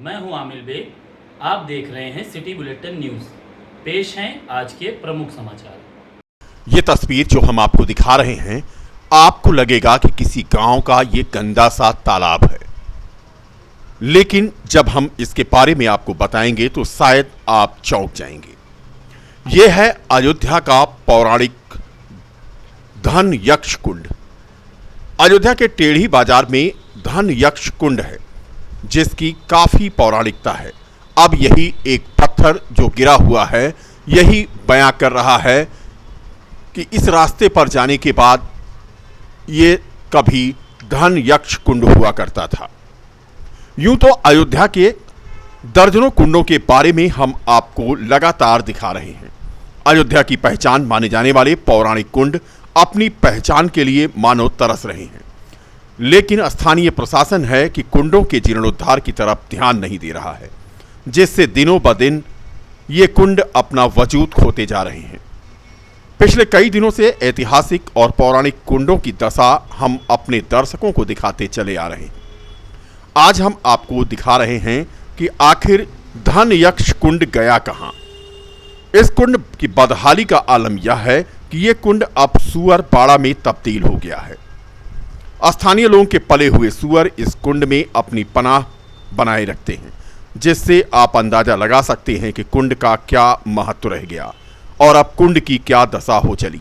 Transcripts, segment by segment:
मैं हूं आमिर बेग। आप देख रहे हैं सिटी बुलेटिन न्यूज़। पेश हैं आज के प्रमुख समाचार। ये तस्वीर जो हम आपको दिखा रहे हैं, आपको लगेगा कि किसी गांव का ये गंदा सा तालाब है, लेकिन जब हम इसके बारे में आपको बताएंगे तो शायद आप चौंक जाएंगे। यह है अयोध्या का पौराणिक धन यक्ष कुंड। अयोध्या के टेढ़ी बाजार में धन यक्ष कुंड है, जिसकी काफी पौराणिकता है। अब यही एक पत्थर जो गिरा हुआ है, यही बयां कर रहा है कि इस रास्ते पर जाने के बाद ये कभी धन यक्ष कुंड हुआ करता था। यूं तो अयोध्या के दर्जनों कुंडों के बारे में हम आपको लगातार दिखा रहे हैं। अयोध्या की पहचान माने जाने वाले पौराणिक कुंड अपनी पहचान के लिए मानो तरस रहे हैं, लेकिन स्थानीय प्रशासन है कि कुंडों के जीर्णोद्धार की तरफ ध्यान नहीं दे रहा है, जिससे दिनों ब दिन ये कुंड अपना वजूद खोते जा रहे हैं। पिछले कई दिनों से ऐतिहासिक और पौराणिक कुंडों की दशा हम अपने दर्शकों को दिखाते चले आ रहे हैं। आज हम आपको दिखा रहे हैं कि आखिर धन यक्ष कुंड गया कहां। इस कुंड की बदहाली का आलम यह है कि यह कुंड अब सुअर बाड़ा में तब्दील हो गया है। स्थानीय लोगों के पले हुए सुअर इस कुंड में अपनी पनाह बनाए रखते हैं, जिससे आप अंदाजा लगा सकते हैं कि कुंड का क्या महत्व रह गया और अब कुंड की क्या दशा हो चली।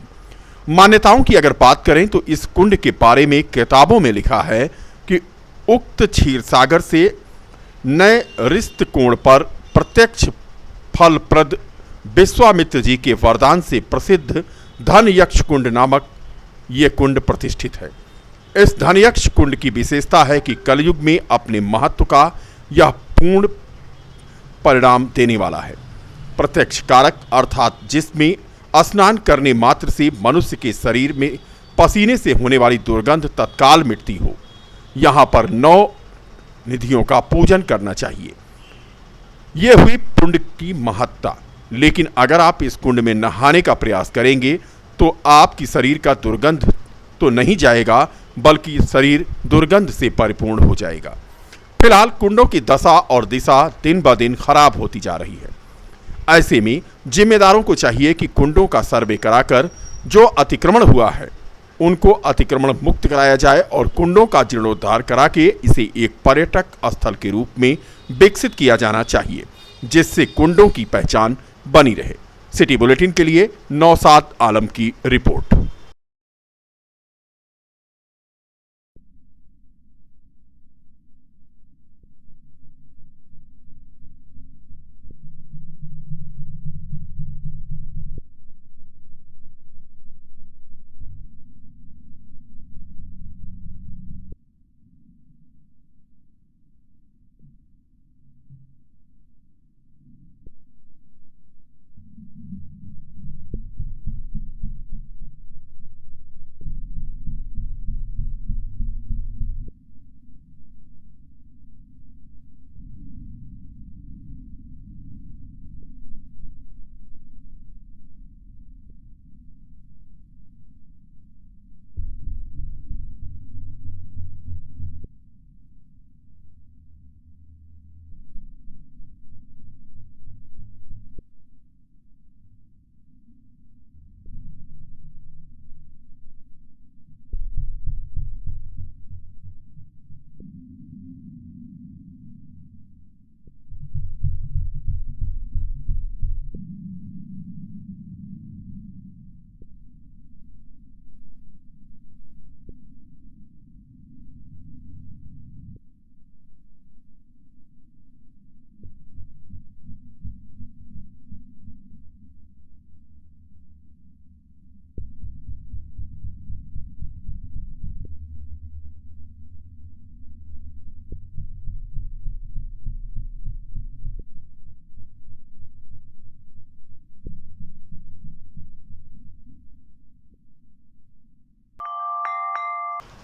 मान्यताओं की अगर बात करें तो इस कुंड के बारे में किताबों में लिखा है कि उक्त क्षीरसागर से नए रिश्त कोण पर प्रत्यक्ष फलप्रद विश्वामित्र जी के वरदान से प्रसिद्ध धन यक्ष कुंड नामक ये कुंड प्रतिष्ठित है। इस धन यक्ष कुंड की विशेषता है कि कलयुग में अपने महत्व का यह पूर्ण परिणाम देने वाला है। प्रत्यक्ष कारक अर्थात जिसमें स्नान करने मात्र से मनुष्य के शरीर में पसीने से होने वाली दुर्गंध तत्काल मिटती हो, यहां पर 9 निधियों का पूजन करना चाहिए। यह हुई कुंड की महत्ता। लेकिन अगर आप इस कुंड में नहाने का प्रयास करेंगे तो आपकी शरीर का दुर्गंध तो नहीं जाएगा, बल्कि शरीर दुर्गंध से परिपूर्ण हो जाएगा। फिलहाल कुंडों की दशा और दिशा दिन ब दिन खराब होती जा रही है। ऐसे में जिम्मेदारों को चाहिए कि कुंडों का सर्वे कराकर जो अतिक्रमण हुआ है उनको अतिक्रमण मुक्त कराया जाए और कुंडों का जीर्णोद्धार करा के इसे एक पर्यटक स्थल के रूप में विकसित किया जाना चाहिए, जिससे कुंडों की पहचान बनी रहे। सिटी बुलेटिन के लिए नौशाद आलम की रिपोर्ट।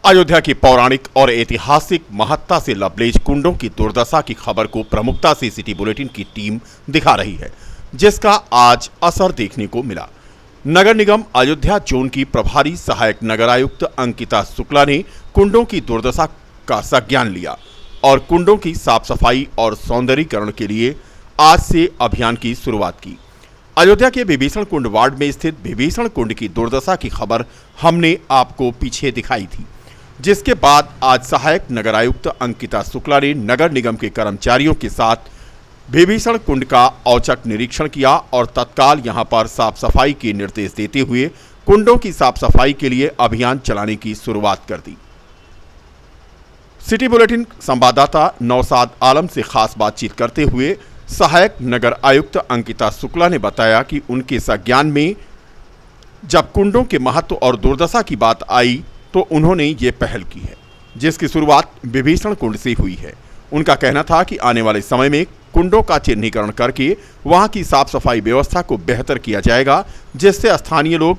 अयोध्या की पौराणिक और ऐतिहासिक महत्ता से लबरेज कुंडों की दुर्दशा की खबर को प्रमुखता से सिटी बुलेटिन की टीम दिखा रही है, जिसका आज असर देखने को मिला। नगर निगम अयोध्या जोन की प्रभारी सहायक नगर आयुक्त अंकिता शुक्ला ने कुंडों की दुर्दशा का संज्ञान लिया और कुंडों की साफ सफाई और सौंदर्यीकरण के लिए आज से अभियान की शुरुआत की। अयोध्या के विभीषण कुंड वार्ड में स्थित विभीषण कुंड की दुर्दशा की खबर हमने आपको पीछे दिखाई थी, जिसके बाद आज सहायक नगर आयुक्त अंकिता शुक्ला ने नगर निगम के कर्मचारियों के साथ विभीषण कुंड का औचक निरीक्षण किया और तत्काल यहां पर साफ सफाई के निर्देश देते हुए कुंडों की साफ सफाई के लिए अभियान चलाने की शुरुआत कर दी। सिटी बुलेटिन संवाददाता नौशाद आलम से खास बातचीत करते हुए सहायक नगर आयुक्त अंकिता शुक्ला ने बताया कि उनके संज्ञान में जब कुंडों के महत्व और दुर्दशा की बात आई तो उन्होंने ये पहल की है, जिसकी शुरुआत विभीषण कुंड से हुई है। उनका कहना था कि आने वाले समय में कुंडों का चिन्हीकरण करके वहां की साफ सफाई व्यवस्था को बेहतर किया जाएगा, जिससे स्थानीय लोग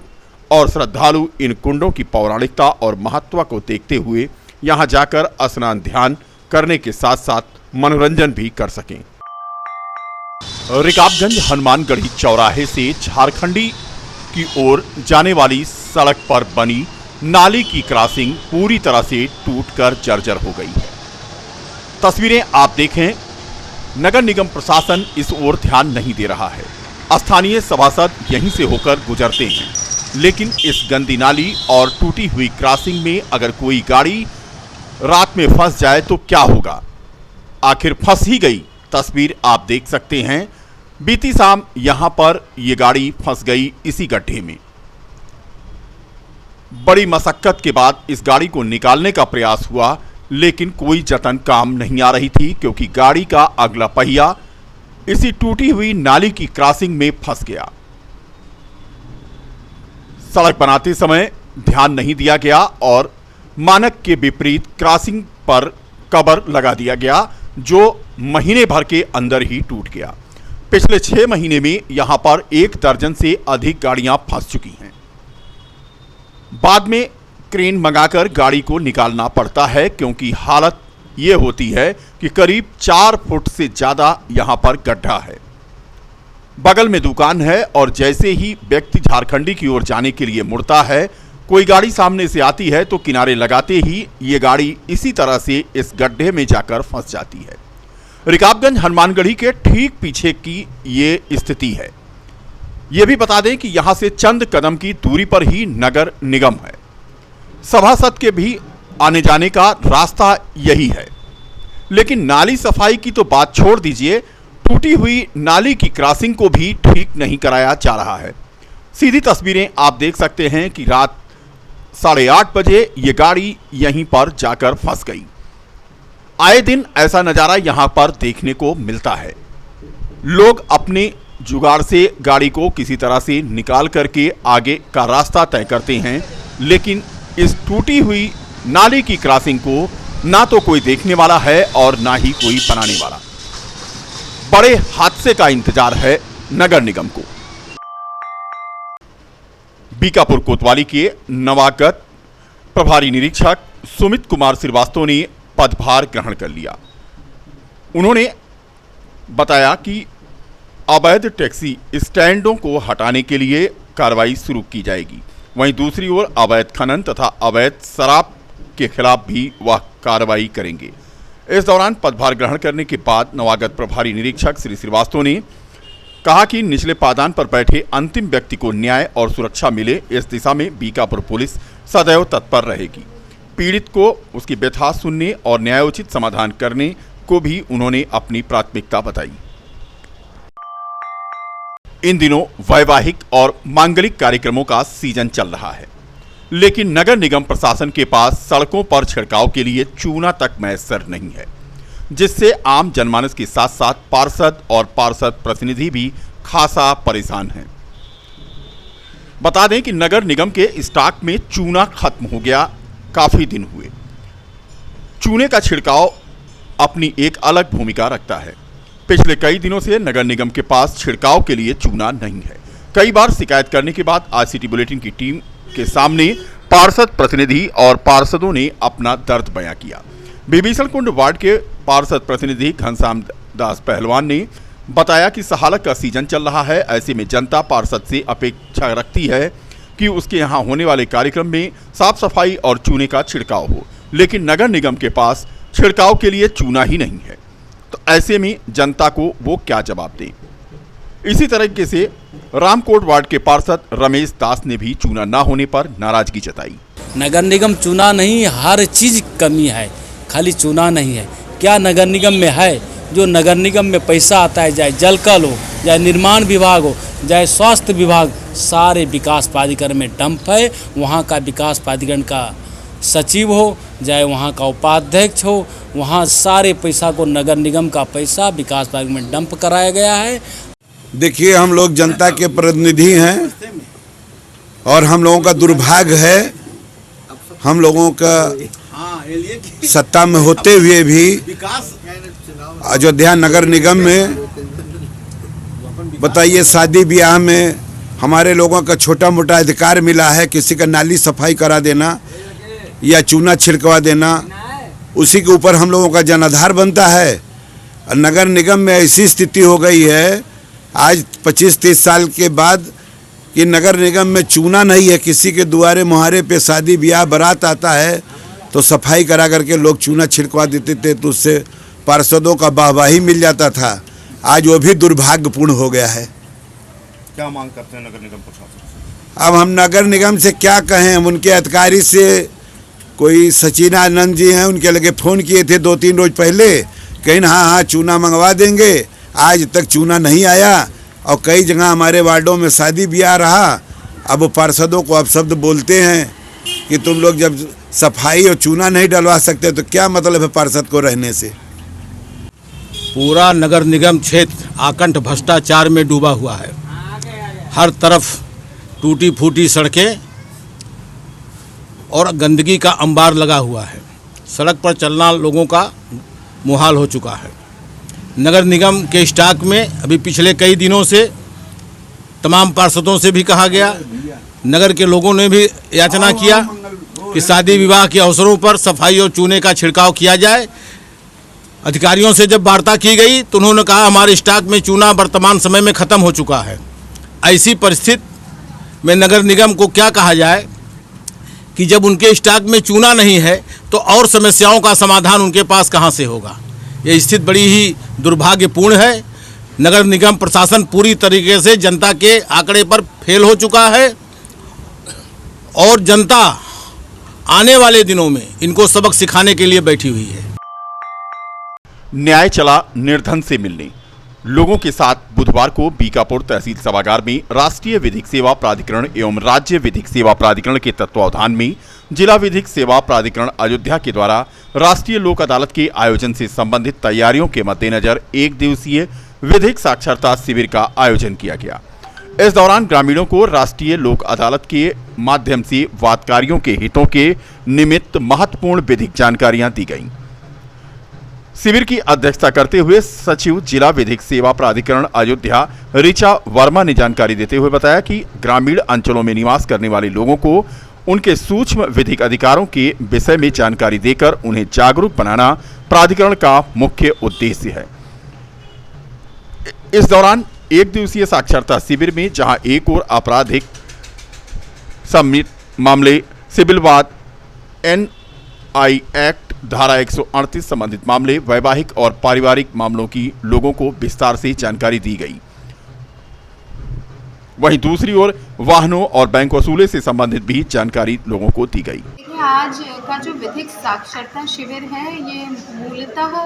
और श्रद्धालु इन कुंडों की पौराणिकता और महत्व को देखते हुए यहां जाकर स्नान ध्यान करने के साथ साथ मनोरंजन भी कर सकें। रिकाबगंज हनुमानगढ़ी चौराहे से झारखंडी की ओर जाने वाली सड़क पर बनी नाली की क्रॉसिंग पूरी तरह से टूटकर जर्जर हो गई है। तस्वीरें आप देखें, नगर निगम प्रशासन इस ओर ध्यान नहीं दे रहा है। स्थानीय सभासद यहीं से होकर गुजरते हैं, लेकिन इस गंदी नाली और टूटी हुई क्रॉसिंग में अगर कोई गाड़ी रात में फंस जाए तो क्या होगा? आखिर फंस ही गई। तस्वीर आप देख सकते हैं, बीती शाम यहां पर यह गाड़ी फंस गई इसी गड्ढे में। बड़ी मशक्कत के बाद इस गाड़ी को निकालने का प्रयास हुआ, लेकिन कोई जतन काम नहीं आ रही थी, क्योंकि गाड़ी का अगला पहिया इसी टूटी हुई नाली की क्रॉसिंग में फंस गया। सड़क बनाते समय ध्यान नहीं दिया गया और मानक के विपरीत क्रॉसिंग पर कवर लगा दिया गया, जो महीने भर के अंदर ही टूट गया। पिछले 6 महीने में यहां पर 1 दर्जन से अधिक गाड़ियां फंस चुकी हैं। बाद में क्रेन मंगाकर गाड़ी को निकालना पड़ता है, क्योंकि हालत यह होती है कि करीब 4 फुट से ज्यादा यहां पर गड्ढा है। बगल में दुकान है और जैसे ही व्यक्ति झारखंडी की ओर जाने के लिए मुड़ता है, कोई गाड़ी सामने से आती है तो किनारे लगाते ही ये गाड़ी इसी तरह से इस गड्ढे में जाकर फंस जाती है। रिकाबगंज हनुमानगढ़ी के ठीक पीछे की ये स्थिति है। ये भी बता दें कि यहां से चंद कदम की दूरी पर ही नगर निगम है। सभासद के भी आने जाने का रास्ता यही है, लेकिन नाली सफाई की तो बात छोड़ दीजिए, टूटी हुई नाली की क्रॉसिंग को भी ठीक नहीं कराया जा रहा है। सीधी तस्वीरें आप देख सकते हैं कि रात 8:30 बजे ये गाड़ी यहीं पर जाकर फंस गई। आए दिन ऐसा नजारा यहां पर देखने को मिलता है। लोग अपने जुगाड़ से गाड़ी को किसी तरह से निकाल करके आगे का रास्ता तय करते हैं, लेकिन इस टूटी हुई नाली की क्रॉसिंग को ना तो कोई देखने वाला है और ना ही कोई बनाने वाला। बड़े हादसे का इंतजार है नगर निगम को। बीकापुर कोतवाली के नवागत प्रभारी निरीक्षक सुमित कुमार श्रीवास्तव ने पदभार ग्रहण कर लिया। उन्होंने बताया कि अवैध टैक्सी स्टैंडों को हटाने के लिए कार्रवाई शुरू की जाएगी। वहीं दूसरी ओर अवैध खनन तथा अवैध शराब के खिलाफ भी वह कार्रवाई करेंगे। इस दौरान पदभार ग्रहण करने के बाद नवागत प्रभारी निरीक्षक श्री श्रीवास्तव ने कहा कि निचले पायदान पर बैठे अंतिम व्यक्ति को न्याय और सुरक्षा मिले, इस दिशा में बीकापुर पुलिस सदैव तत्पर रहेगी। पीड़ित को उसकी व्यथा सुनने और न्यायोचित समाधान करने को भी उन्होंने अपनी प्राथमिकता बताई। इन दिनों वैवाहिक और मांगलिक कार्यक्रमों का सीजन चल रहा है, लेकिन नगर निगम प्रशासन के पास सड़कों पर छिड़काव के लिए चूना तक मैसर नहीं है, जिससे आम जनमानस के साथ साथ पार्षद और पार्षद प्रतिनिधि भी खासा परेशान हैं। बता दें कि नगर निगम के स्टॉक में चूना खत्म हो गया, काफी दिन हुए। चूने का छिड़काव अपनी एक अलग भूमिका रखता है। पिछले कई दिनों से नगर निगम के पास छिड़काव के लिए चूना नहीं है। कई बार शिकायत करने के बाद आज सिटी बुलेटिन की टीम के सामने पार्षद प्रतिनिधि और पार्षदों ने अपना दर्द बयां किया। विभीषण कुंड वार्ड के पार्षद प्रतिनिधि घनश्याम दास पहलवान ने बताया कि सहालक का सीजन चल रहा है, ऐसे में जनता पार्षद से अपेक्षा रखती है कि उसके यहाँ होने वाले कार्यक्रम में साफ सफाई और चूने का छिड़काव हो, लेकिन नगर निगम के पास छिड़काव के लिए चूना ही नहीं है, तो ऐसे में जनता को वो क्या जवाब दें। इसी तरीके से रामकोट वार्ड के पार्षद रमेश दास ने भी चूना न होने पर नाराजगी जताई। नगर निगम चुना नहीं, हर चीज़ कमी है, खाली चुना नहीं है। क्या नगर निगम में है? जो नगर निगम में पैसा आता है, चाहे जल कल हो, चाहे निर्माण विभाग हो, चाहे स्वास्थ्य विभाग, सारे विकास प्राधिकरण में डंप है। वहाँ का विकास प्राधिकरण का सचिव हो, चाहे वहाँ का उपाध्यक्ष हो, वहाँ सारे पैसा को नगर निगम का पैसा विकास प्राधिकरण में डंप कराया गया है। देखिए, हम लोग जनता के प्रतिनिधि हैं और हम लोगों का दुर्भाग्य है, हम लोगों का सत्ता में होते हुए भी अयोध्या नगर निगम में बताइए, शादी ब्याह में हमारे लोगों का छोटा मोटा अधिकार मिला है, किसी का नाली सफाई करा देना या चूना छिड़कवा देना, उसी के ऊपर हम लोगों का जनाधार बनता है। नगर निगम में ऐसी स्थिति हो गई है आज 25-30 साल के बाद कि नगर निगम में चूना नहीं है। किसी के दुआरे मुहारे पे शादी ब्याह बारात आता है तो सफाई करा करके लोग चूना छिड़कवा देते थे, तो उससे पार्षदों का वाहवाही मिल जाता था। आज वो भी दुर्भाग्यपूर्ण हो गया है। क्या मांग करते हैं नगर निगम प्रशासन से? अब हम नगर निगम से क्या कहें, हम उनके अधिकारी से, कोई सचिनानंद जी हैं, उनके लगे फ़ोन किए थे 2-3 रोज पहले, कहीं हाँ चूना मंगवा देंगे, आज तक चूना नहीं आया। और कई जगह हमारे वार्डों में शादी ब्याह रहा। अब वो पार्षदों को अपशब्द बोलते हैं कि तुम लोग जब सफाई और चूना नहीं डलवा सकते तो क्या मतलब है पार्षद को रहने से। पूरा नगर निगम क्षेत्र आकंठ भ्रष्टाचार में डूबा हुआ है। हर तरफ टूटी फूटी सड़कें और गंदगी का अंबार लगा हुआ है। सड़क पर चलना लोगों का मुहाल हो चुका है। नगर निगम के स्टॉक में अभी पिछले कई दिनों से तमाम पार्षदों से भी कहा गया, नगर के लोगों ने भी याचना किया कि शादी विवाह के अवसरों पर सफाई और चूने का छिड़काव किया जाए। अधिकारियों से जब वार्ता की गई तो उन्होंने कहा हमारे स्टॉक में चूना वर्तमान समय में ख़त्म हो चुका है। ऐसी परिस्थिति में नगर निगम को क्या कहा जाए कि जब उनके स्टॉक में चूना नहीं है तो और समस्याओं का समाधान उनके पास कहाँ से होगा। ये स्थिति बड़ी ही दुर्भाग्यपूर्ण है। नगर निगम प्रशासन पूरी तरीके से जनता के आंकड़े पर फेल हो चुका है और जनता आने वाले दिनों में इनको सबक सिखाने के लिए बैठी हुई है। न्याय चला निर्धन से मिलने। लोगों के साथ बुधवार को बीकापुर तहसील सभागार में राष्ट्रीय विधिक सेवा प्राधिकरण एवं राज्य विधिक सेवा प्राधिकरण के तत्वावधान में जिला विधिक सेवा प्राधिकरण अयोध्या के द्वारा राष्ट्रीय लोक अदालत के आयोजन से संबंधित तैयारियों के मद्देनजर 1 दिवसीय विधिक साक्षरता शिविर का आयोजन किया गया। इस दौरान ग्रामीणों को राष्ट्रीय लोक अदालत के माध्यम से वादकारियों के हितों के निमित्त महत्वपूर्ण विधिक जानकारियां दी गईं। शिविर की अध्यक्षता करते हुए सचिव जिला विधिक सेवा प्राधिकरण अयोध्या ऋचा वर्मा ने जानकारी देते हुए बताया कि ग्रामीण अंचलों में निवास करने वाले लोगों को उनके सूक्ष्म विधिक अधिकारों के विषय में जानकारी देकर उन्हें जागरूक बनाना प्राधिकरण का मुख्य उद्देश्य है। इस दौरान 1 दिवसीय साक्षरता शिविर में जहां एक ओर आपराधिक सम्मिलित मामले, सिविल वाद, NI एक्ट धारा 138 संबंधित मामले, वैवाहिक और पारिवारिक मामलों की लोगों को विस्तार से जानकारी दी गई। वहीं दूसरी ओर वाहनों और बैंक वसूले से संबंधित भी जानकारी लोगों को दी गई। आज का जो विधिक साक्षरता शिविर है ये मूलतः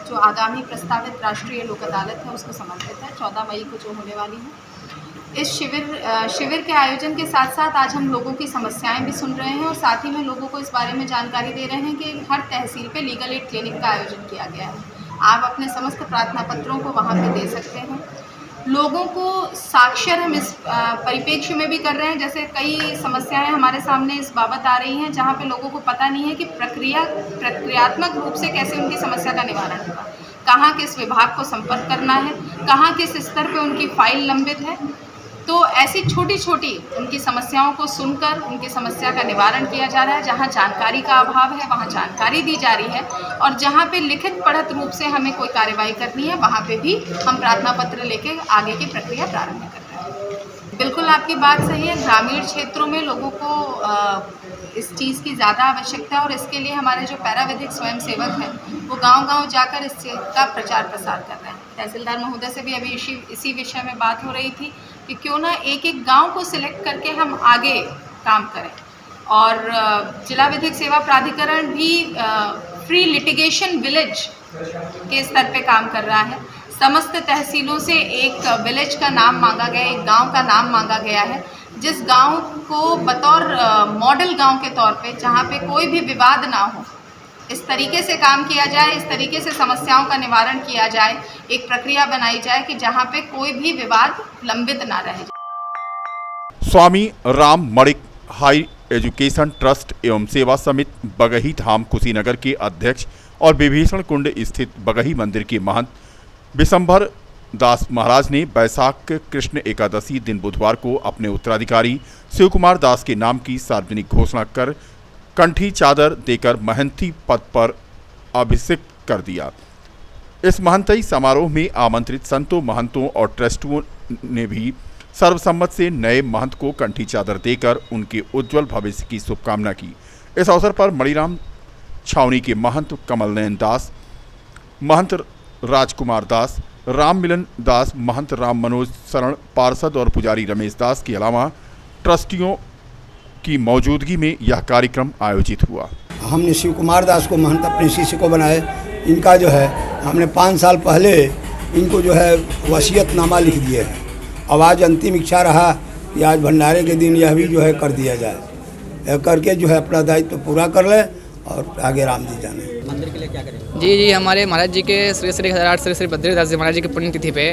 जो आगामी प्रस्तावित राष्ट्रीय लोक अदालत है उसको समर्पित है, 14 मई को जो होने वाली है। इस शिविर के आयोजन के साथ साथ आज हम लोगों की समस्याएं भी सुन रहे हैं और साथ ही में लोगों को इस बारे में जानकारी दे रहे हैं कि हर तहसील पे लीगल एड क्लिनिक का आयोजन किया गया है। आप अपने समस्त प्रार्थना पत्रों को वहाँ पे दे सकते हैं। लोगों को साक्षर हम इस परिप्रेक्ष्य में भी कर रहे हैं, जैसे कई समस्याएं हमारे सामने इस बाबत आ रही हैं जहाँ पे लोगों को पता नहीं है कि प्रक्रियात्मक रूप से कैसे उनकी समस्या का निवारण होगा, कहाँ किस विभाग को संपर्क करना है, कहाँ किस स्तर पे उनकी फाइल लंबित है। तो ऐसी छोटी छोटी उनकी समस्याओं को सुनकर उनकी समस्या का निवारण किया जा रहा है। जहाँ जानकारी का अभाव है वहाँ जानकारी दी जा रही है और जहाँ पे लिखित पढ़त रूप से हमें कोई कार्यवाही करनी है वहाँ पे भी हम प्रार्थना पत्र लेके आगे की प्रक्रिया प्रारंभ कर रहे हैं। बिल्कुल बिल्कुल आपकी बात सही है। ग्रामीण क्षेत्रों में लोगों को इस चीज़ की ज़्यादा आवश्यकता है और इसके लिए हमारे जो पैराविधिक स्वयंसेवक हैं वो गांव-गांव जाकर इस चीज़ का प्रचार प्रसार कर रहे हैं। तहसीलदार महोदय से भी अभी इसी विषय में बात हो रही थी कि क्यों ना एक-एक गांव को सिलेक्ट करके हम आगे काम करें। और जिला विधिक सेवा प्राधिकरण भी फ्री लिटिगेशन विलेज के स्तर पे काम कर रहा है। समस्त तहसीलों से एक विलेज का नाम मांगा गया, एक गांव का नाम मांगा गया है, जिस गांव को बतौर मॉडल गांव के तौर पे, जहां पे कोई भी विवाद ना हो, इस तरीके से काम किया जाए, इस तरीके से समस्याओं का निवारण किया जाए, एक प्रक्रिया बनाई जाए कि जहां पे कोई भी विवाद लंबित ना रहे। Swami Ram Manik high education trust एवं सेवा समिति बगही धाम कुशीनगर के अध्यक्ष और विभीषण कुंड स्थित बगही मंदिर के महंत विशंभर दास महाराज ने बैसाख कृष्ण एकादशी दिन बुधवार को अपने उत्तराधिकारी शिव कुमार दास के नाम की सार्वजनिक घोषणा कर कंठी चादर देकर महंती पद पर अभिषेक कर दिया। इस महंतई समारोह में आमंत्रित संतों, महंतों और ट्रस्टियों ने भी सर्वसम्मत से नए महंत को कंठी चादर देकर उनके उज्जवल भविष्य की शुभकामना की। इस अवसर पर मणिराम छावनी के महंत कमल नयन दास, महंत राजकुमार दास, राम मिलन दास, महंत राम मनोज शरण, पार्षद और पुजारी रमेश दास के अलावा ट्रस्टियों की मौजूदगी में यह कार्यक्रम आयोजित हुआ। हमने शिव कुमार दास को महंत अपने शिष्य को बनाए। इनका जो है हमने 5 साल पहले इनको जो है वसीयतनामा लिख दिए हैं। अब आज अंतिम इच्छा रहा कि आज भंडारे के दिन यह भी जो है कर दिया जाए, यह करके जो है अपना दायित्व पूरा कर ले और आगे राम जी जाने। मंदिर के लिए क्या करें? जी हमारे महाराज जी के श्री 1008 श्री बद्रीदास जी महाराज जी की पुण्यतिथि पे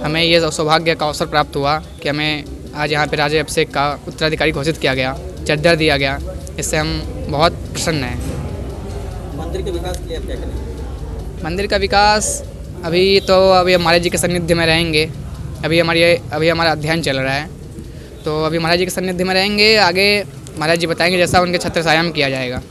हमें ये सौभाग्य का अवसर प्राप्त हुआ कि हमें आज यहाँ पे राजा अभिषेक का उत्तराधिकारी घोषित किया गया, चद्दर दिया गया। इससे हम बहुत प्रसन्न हैं। मंदिर के विकास के लिए आप क्या करें? मंदिर का विकास अभी महाराज जी के सानिध्य में रहेंगे। अभी हमारा अध्ययन चल रहा है, तो अभी महाराज जी के सानिध्य में रहेंगे। आगे महाराज जी बताएंगे जैसा उनके छत्र छाया में किया जाएगा।